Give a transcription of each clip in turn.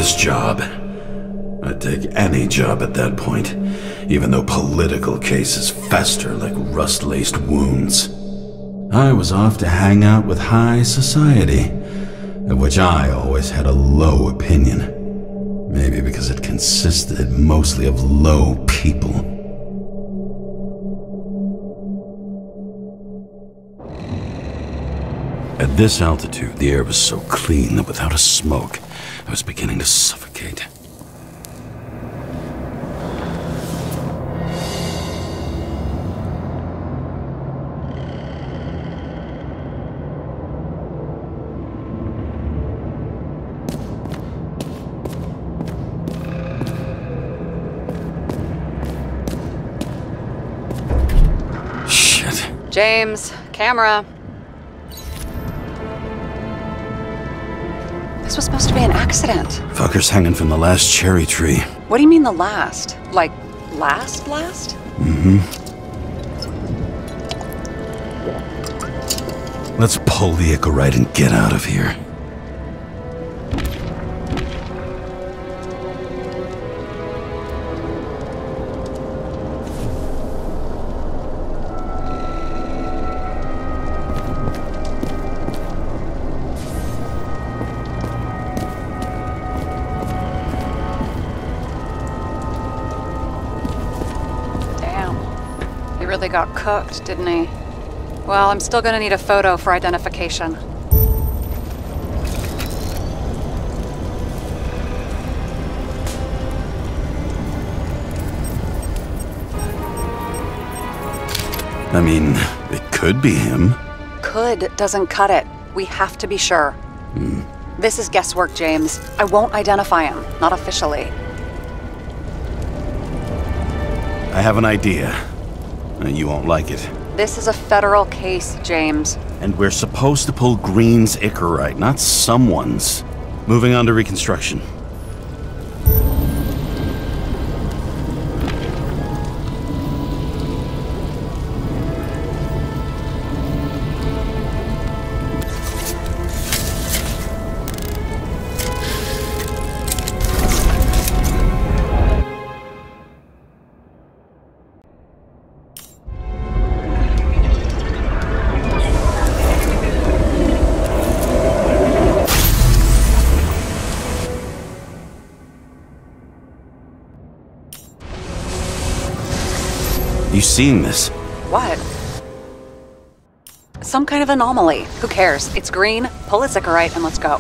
this job. I'd take any job at that point, even though political cases fester like rust-laced wounds. I was off to hang out with high society, of which I always had a low opinion. Maybe because it consisted mostly of low people. At this altitude, the air was so clean that without a smoke, I was beginning to suffocate. James, camera. This was supposed to be an accident. Fuckers hanging from the last cherry tree. What do you mean the last? Like, last? Mm-hmm. Let's pull the Ica right and get out of here. Really got cooked, didn't he? Well, I'm still gonna need a photo for identification. I mean, it could be him. Could doesn't cut it. We have to be sure. This is guesswork, James. I won't identify him, not officially. I have an idea. You won't like it. This is a federal case, James. And we're supposed to pull Green's Icarite, not someone's. Moving on to reconstruction. You seen this? What? Some kind of anomaly. Who cares? It's green, pull its Icarite, and let's go.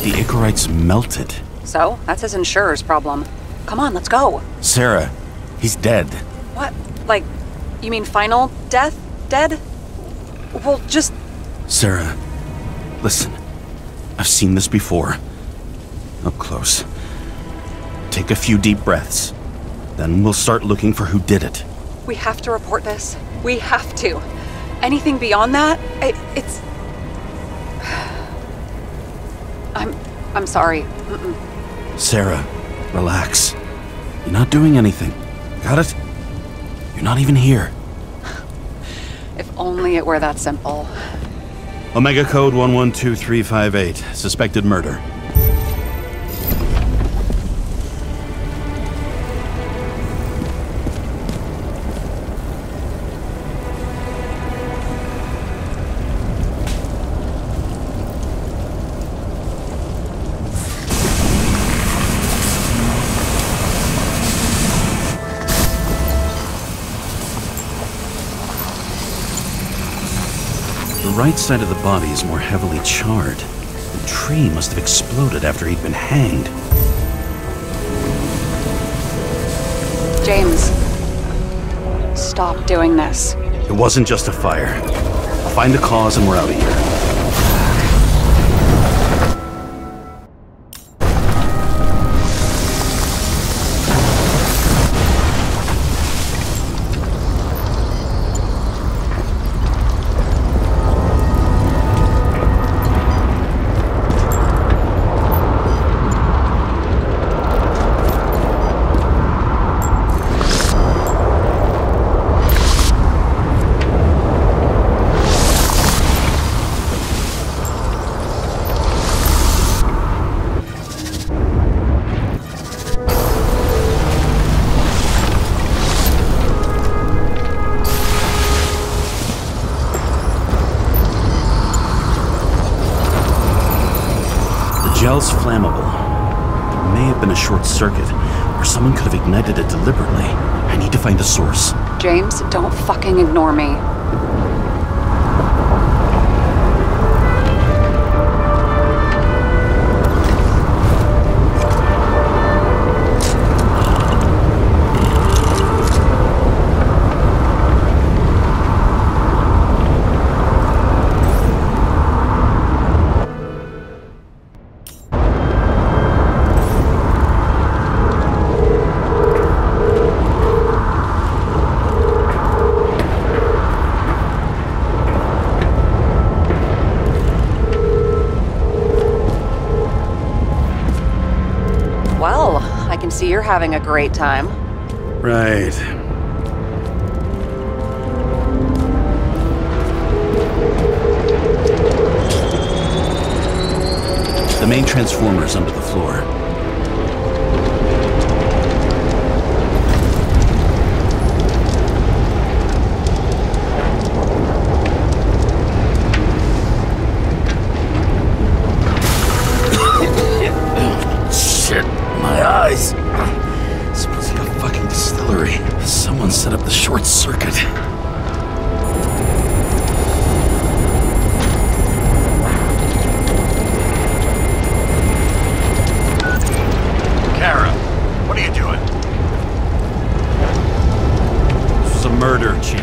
The Icarite's melted. So, that's his insurer's problem. Come on, let's go. Sarah, he's dead. What? Like, you mean final death? Dead? Well, just... Sarah, listen. I've seen this before. Up close. Take a few deep breaths. Then we'll start looking for who did it. We have to report this. We have to. Anything beyond that, it's... I'm sorry. Sarah, relax. You're not doing anything. Got it? You're not even here. If only it were that simple. Omega code 112358. Suspected murder. The right side of the body is more heavily charred. The tree must have exploded after he'd been hanged. James, stop doing this. It wasn't just a fire. I'll find the cause and we're out of here. gel's flammable. It may have been a short circuit, or someone could have ignited it deliberately. I need to find the source. James, don't fucking ignore me. See, you're having a great time. Right. The main transformer's under the floor. Shit, my eyes. Smells like a fucking distillery. Someone set up the short circuit. Kara, what are you doing? This was a murder, Chief.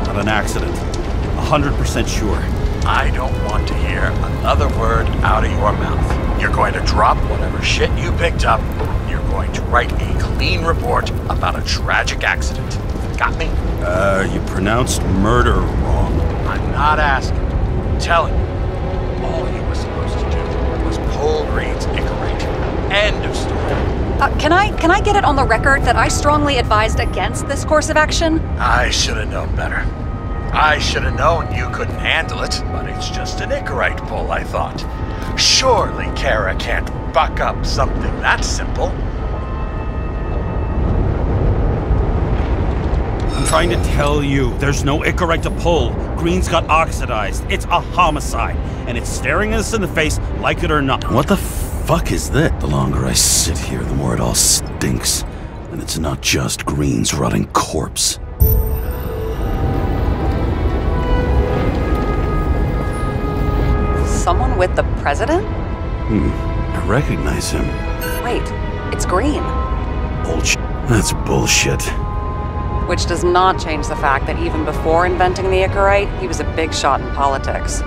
Not an accident. 100% sure. I don't want to hear another word out of your mouth. You're going to drop whatever shit you picked up. You're going to write a clean report about a tragic accident. Got me? You pronounced murder wrong. I'm not asking. I'm telling you. All you were supposed to do was pull Green's Icarate. End of story. Can I get it on the record that I strongly advised against this course of action? I should have known better. I should have known you couldn't handle it, but it's just an Icarite pull, I thought. Surely Kara can't buck up something that simple. I'm trying to tell you, there's no Icarite to pull. Green's got oxidized. It's a homicide, and it's staring us in the face, like it or not. What the fuck is that? The longer I sit here, the more it all stinks. And it's not just Green's rotting corpse. Someone with the president? I recognize him. Wait, it's Green. Bullshit. That's bullshit. Which does not change the fact that even before inventing the Icarite, he was a big shot in politics.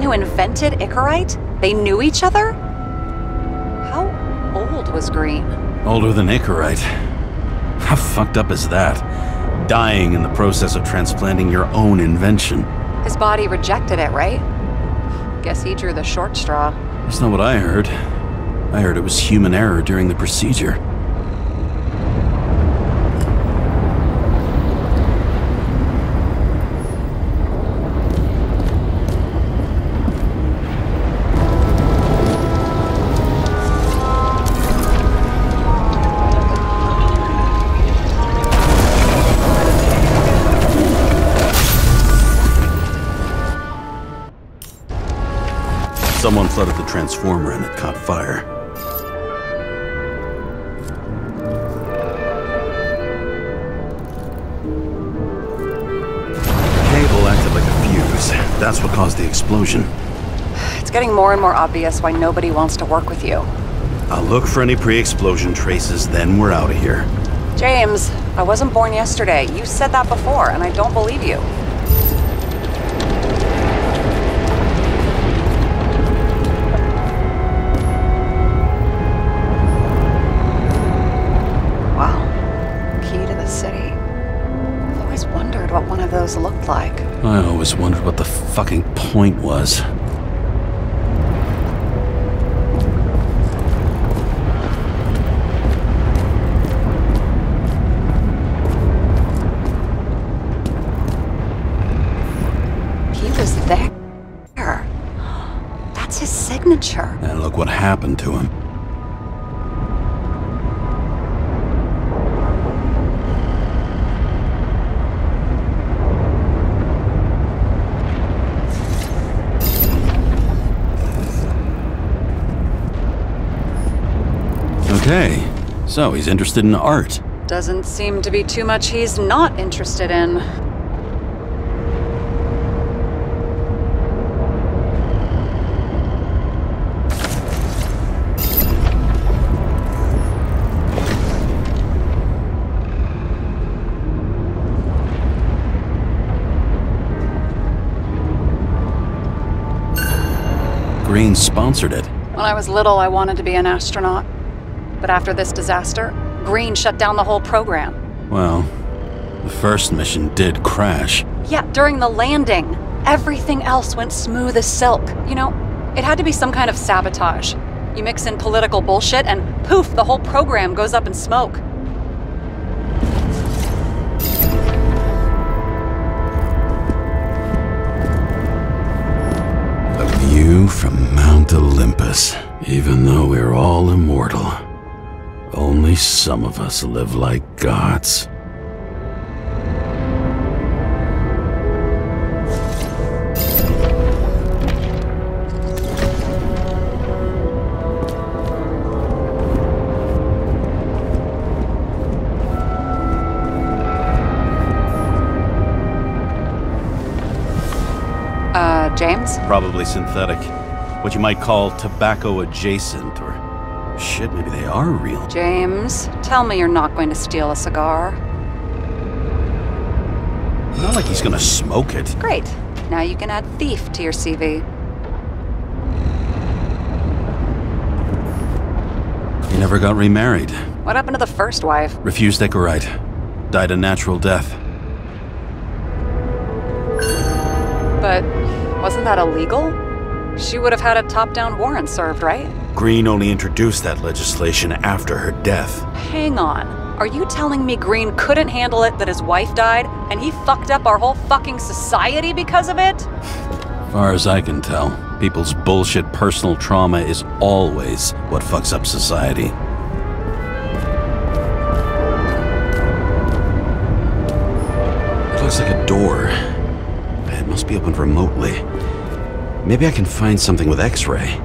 Invented Icarite? They knew each other? How old was Green? Older than Icarite. How fucked up is that? Dying in the process of transplanting your own invention. His body rejected it, right? Guess he drew the short straw. That's not what I heard. I heard it was human error during the procedure. Someone flooded the transformer and it caught fire. The cable acted like a fuse. That's what caused the explosion. It's getting more and more obvious why nobody wants to work with you. I'll look for any pre-explosion traces, then we're out of here. James, I wasn't born yesterday. You said that before, and I don't believe you. wondered what the fucking point was. He was there. That's his signature. And look what happened to him. Okay, so he's interested in art. Doesn't seem to be too much he's not interested in. Green sponsored it. When I was little, I wanted to be an astronaut. But after this disaster, Green shut down the whole program. Well, the first mission did crash. Yeah, during the landing. Everything else went smooth as silk. You know, it had to be some kind of sabotage. You mix in political bullshit and poof, the whole program goes up in smoke. A view from Mount Olympus. Even though we're all immortal, only some of us live like gods. James? Probably synthetic. What you might call tobacco adjacent, or shit, maybe they are real. James, tell me you're not going to steal a cigar. Not like he's gonna smoke it. Great. Now you can add thief to your CV. He never got remarried. What happened to the first wife? Refused Eckeright. Died a natural death. But wasn't that illegal? She would have had a top-down warrant served, right? Green only introduced that legislation after her death. Hang on. Are you telling me Green couldn't handle it that his wife died, and he fucked up our whole fucking society because of it? Far as I can tell, people's bullshit personal trauma is always what fucks up society. It looks like a door. It must be opened remotely. Maybe I can find something with X-ray.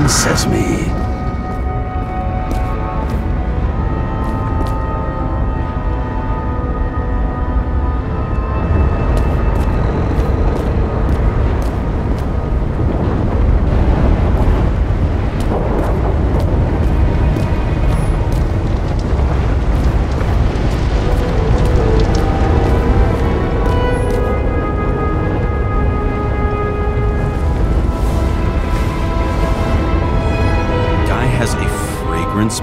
Sesame.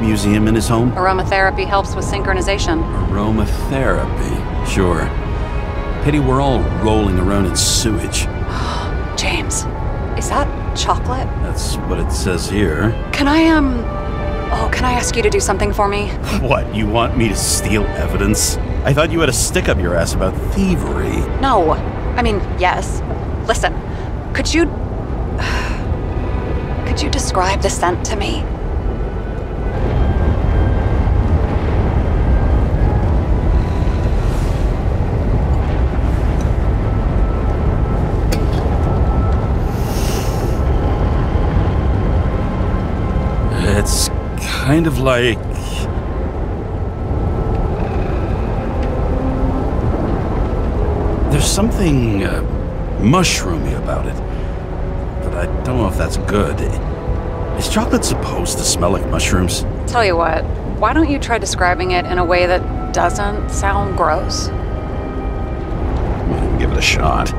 Museum in his home? Aromatherapy helps with synchronization. Aromatherapy, sure. Pity we're all rolling around in sewage. James, is that chocolate? That's what it says here. Can I ask you to do something for me? What, you want me to steal evidence? I thought you had a stick up your ass about thievery. No. I mean, yes. Listen, could you describe the scent to me? kind of like... There's something mushroomy about it, but I don't know if that's good. Is chocolate supposed to smell like mushrooms? Tell you what, why don't you try describing it in a way that doesn't sound gross? Give it a shot.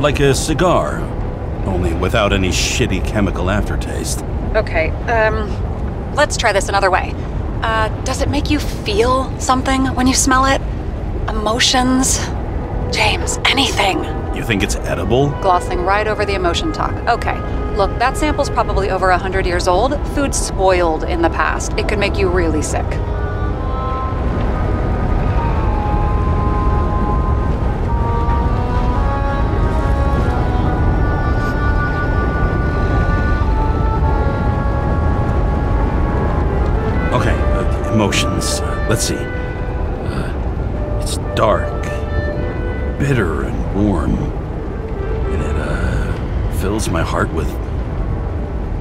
Like a cigar, only without any shitty chemical aftertaste. Okay, let's try this another way. Does it make you feel something when you smell it? Emotions? James, anything. You think it's edible? Glossing right over the emotion talk. Okay, look, that sample's probably over 100 years old. Food spoiled in the past. It could make you really sick. Emotions. Let's see. It's dark, bitter, and warm. And it fills my heart with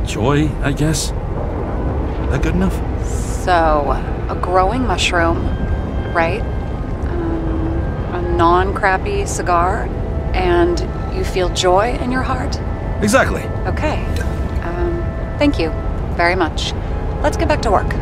joy, I guess. That good enough? So, a growing mushroom, right? A non-crappy cigar, and you feel joy in your heart? Exactly. Okay. Thank you very much. Let's get back to work.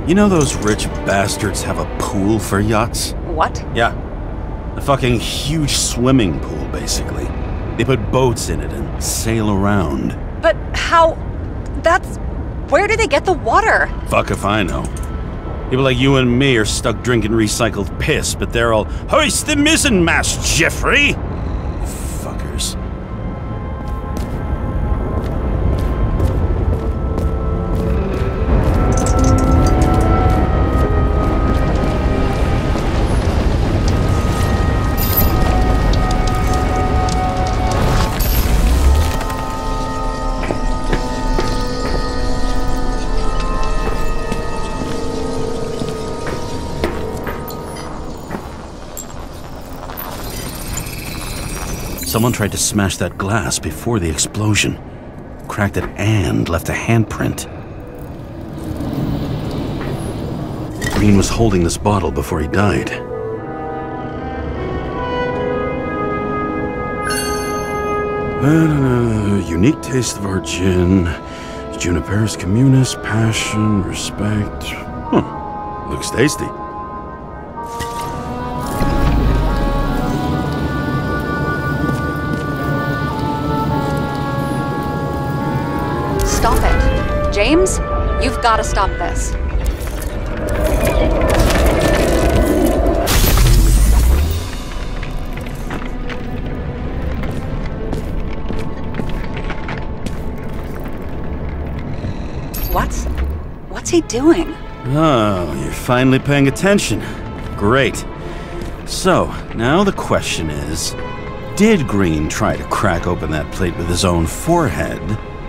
You know those rich bastards have a pool for yachts? What? Yeah. A fucking huge swimming pool, basically. They put boats in it and sail around. But how... that's... where do they get the water? Fuck if I know. People like you and me are stuck drinking recycled piss, but they're all, hoist the mizzenmast, Jeffrey! Fuckers. Someone tried to smash that glass before the explosion. Cracked it and left a handprint. Green was holding this bottle before he died. Unique taste of our gin. Juniper's communist, passion, respect. Looks tasty. Stop it. James, you've got to stop this. What's he doing? Oh, you're finally paying attention. Great. So, now the question is, did Green try to crack open that plate with his own forehead,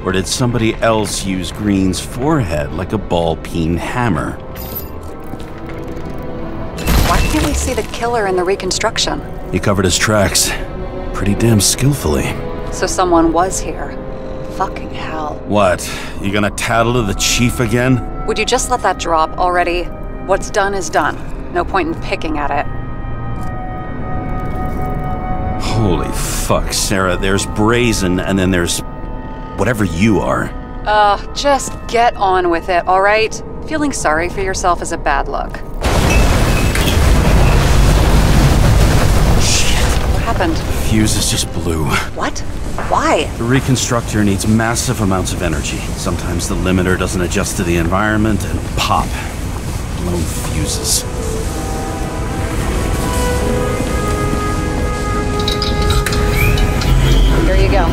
or did somebody else use Green's forehead like a ball-peen hammer? Why can't we see the killer in the reconstruction? He covered his tracks pretty damn skillfully. So someone was here. Fucking hell. What? You gonna tattle to the chief again? Would you just let that drop already? What's done is done. No point in picking at it. Holy fuck, Sarah. There's brazen, and then there's whatever you are. Just get on with it, all right? Feeling sorry for yourself is a bad look. Shit. What happened? Fuses just blew. What? Why? The reconstructor needs massive amounts of energy. Sometimes the limiter doesn't adjust to the environment, and pop. Blown fuses. Here you go.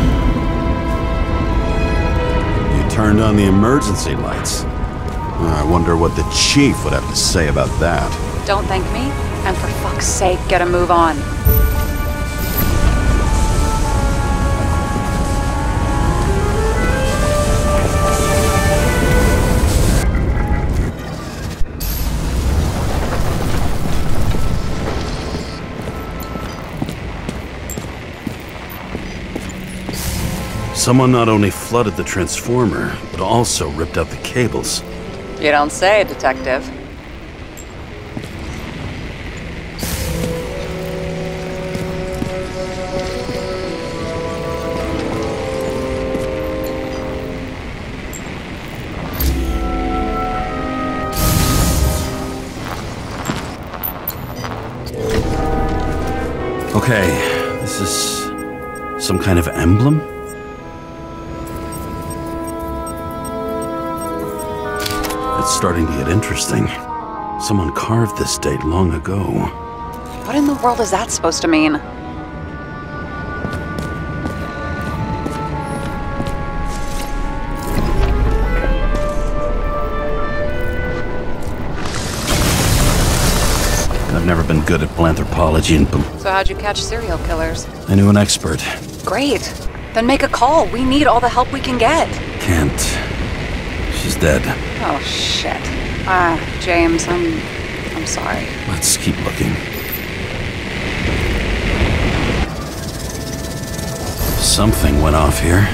You turned on the emergency lights. I wonder what the chief would have to say about that. Don't thank me, and for fuck's sake, get a move on. Someone not only flooded the transformer, but also ripped out the cables. You don't say, detective. Okay, this is some kind of emblem? It's starting to get interesting. Someone carved this date long ago. What in the world is that supposed to mean? I've never been good at philanthropology and... So how'd you catch serial killers? I knew an expert. Great. Then make a call. We need all the help we can get. Can't. She's dead. Oh, shit. James, I'm sorry. Let's keep looking. Something went off here.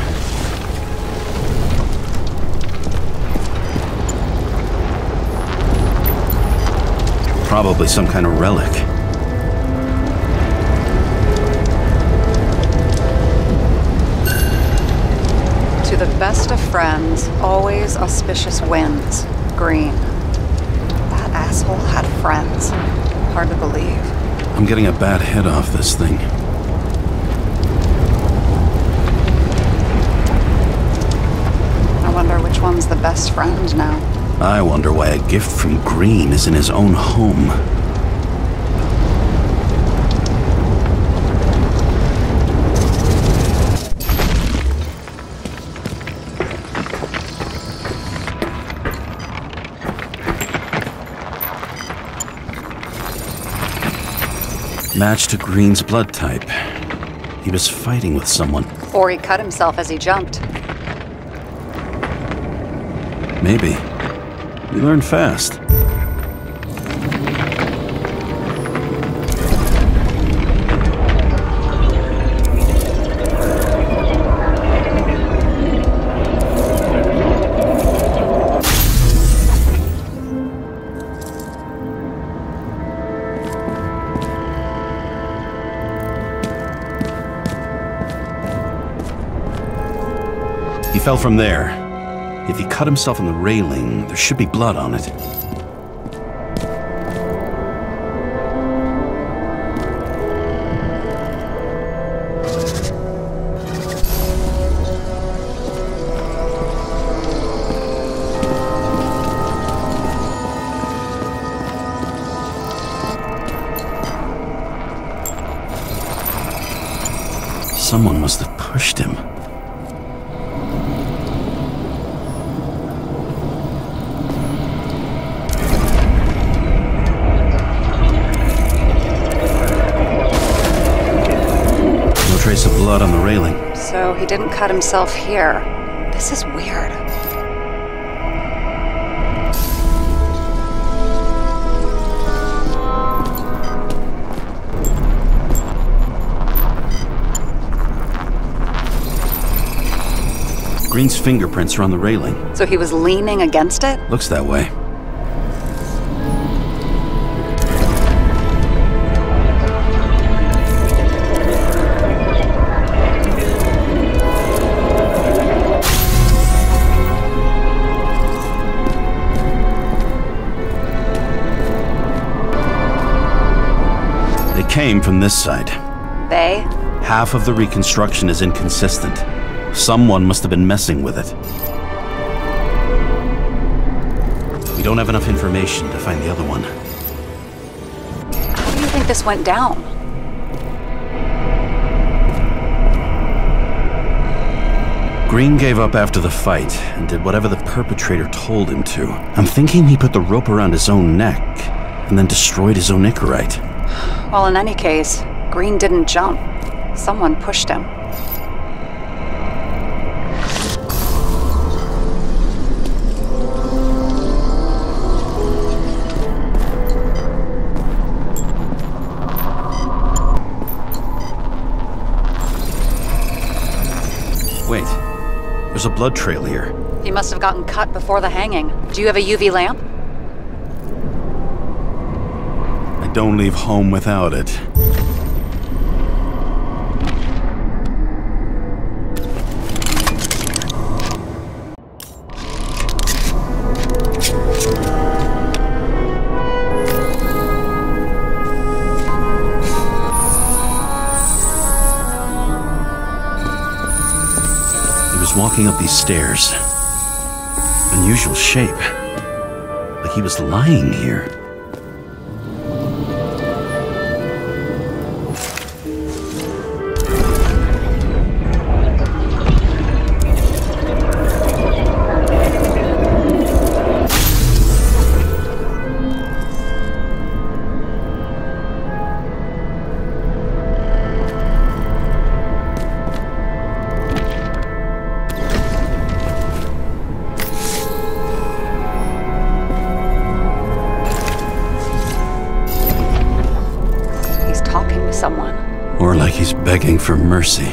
Probably some kind of relic. To the best of friends, always auspicious winds. Green. That asshole had friends. Hard to believe. I'm getting a bad hit off this thing. I wonder which one's the best friend now. I wonder why a gift from Green is in his own home. Match to Green's blood type. He was fighting with someone. Or he cut himself as he jumped. Maybe. We learn fast. fell from there. If he cut himself on the railing, there should be blood on it. Someone must have pushed him. No trace of blood on the railing. So he didn't cut himself here. This is weird. Green's fingerprints are on the railing. So he was leaning against it? Looks that way. They came from this side. They? Half of the reconstruction is inconsistent. Someone must have been messing with it. We don't have enough information to find the other one. How do you think this went down? Green gave up after the fight and did whatever the perpetrator told him to. I'm thinking he put the rope around his own neck and then destroyed his own Icarite. Well, in any case, Green didn't jump. Someone pushed him. Wait, there's a blood trail here. He must have gotten cut before the hanging. Do you have a UV lamp? I don't leave home without it. Walking up these stairs. Unusual shape. Like he was lying here. Or like he's begging for mercy.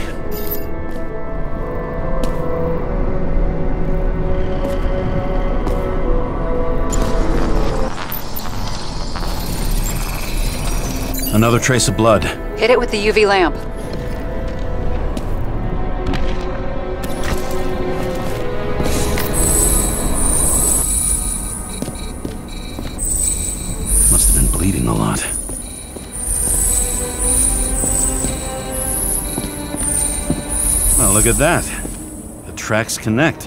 Another trace of blood. Hit it with the UV lamp. Must have been bleeding a lot. Well, look at that. The tracks connect.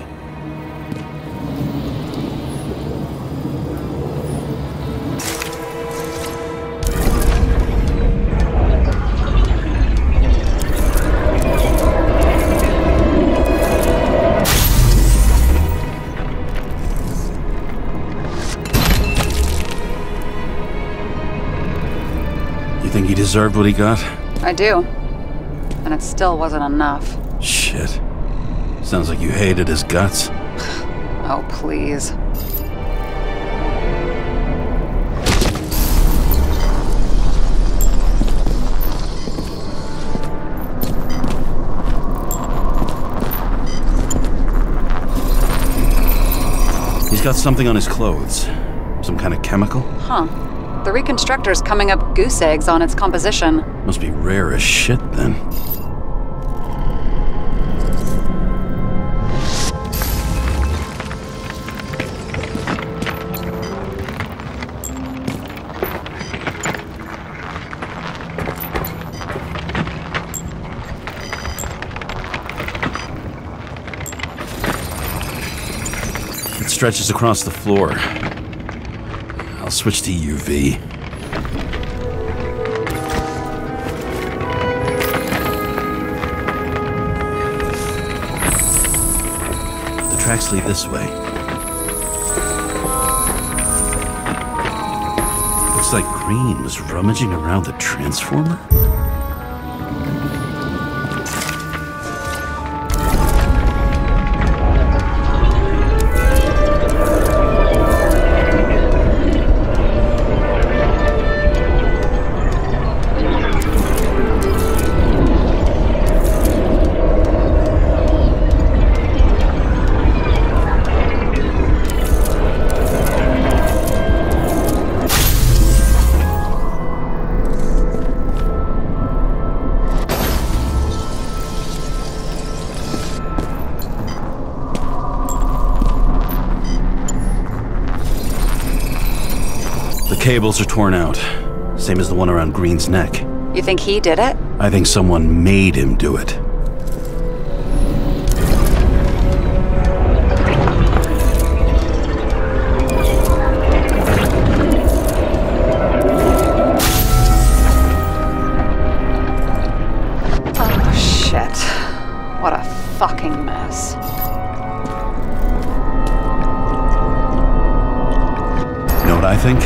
You think he deserved what he got? I do. And it still wasn't enough. Shit. Sounds like you hated his guts. Oh, please. He's got something on his clothes. Some kind of chemical? Huh. The reconstructor's coming up goose eggs on its composition. Must be rare as shit, then. stretches across the floor. I'll switch to UV. The tracks lead this way. Looks like Green was rummaging around the transformer. Cables are torn out, same as the one around Green's neck. You think he did it? I think someone made him do it. Oh, shit. What a fucking mess. You know what I think?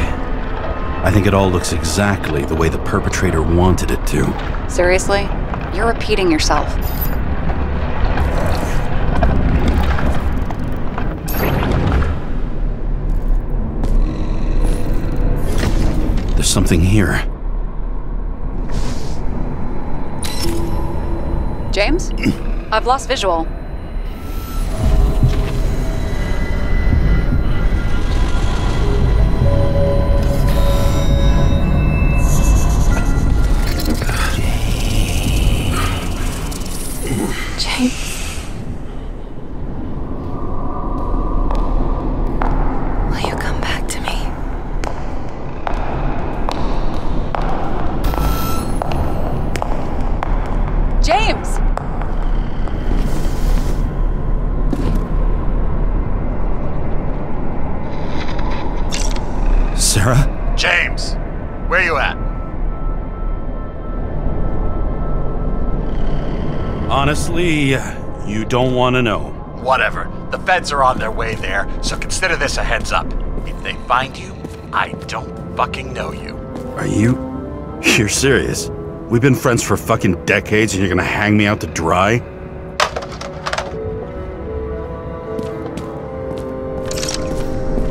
I think it all looks exactly the way the perpetrator wanted it to. Seriously? You're repeating yourself. There's something here. James? I've lost visual. Will you come back to me? James! Sarah? James, where you at? Honestly, you don't want to know. Whatever. The feds are on their way there, so consider this a heads up. If they find you, I don't fucking know you. Are you? You're serious? We've been friends for fucking decades and you're gonna hang me out to dry?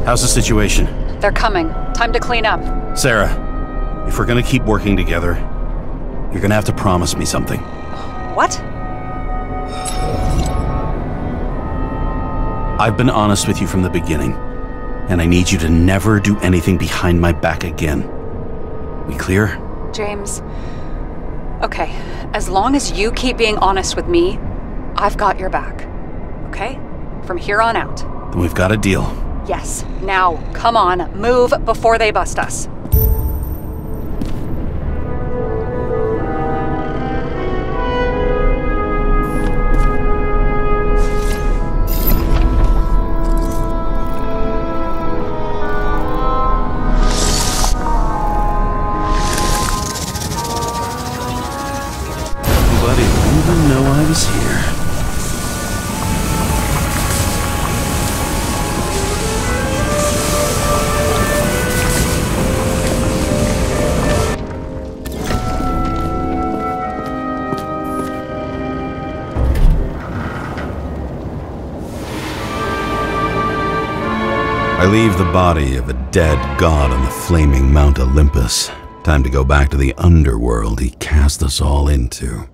How's the situation? They're coming. Time to clean up. Sarah, if we're gonna keep working together, you're gonna have to promise me something. What? I've been honest with you from the beginning, and I need you to never do anything behind my back again. We clear? James. Okay, as long as you keep being honest with me, I've got your back. Okay? From here on out. Then we've got a deal. Yes. Now, come on, move before they bust us. Nobody didn't even know I was here. I leave the body of a dead god on the flaming Mount Olympus. Time to go back to the underworld he cast us all into.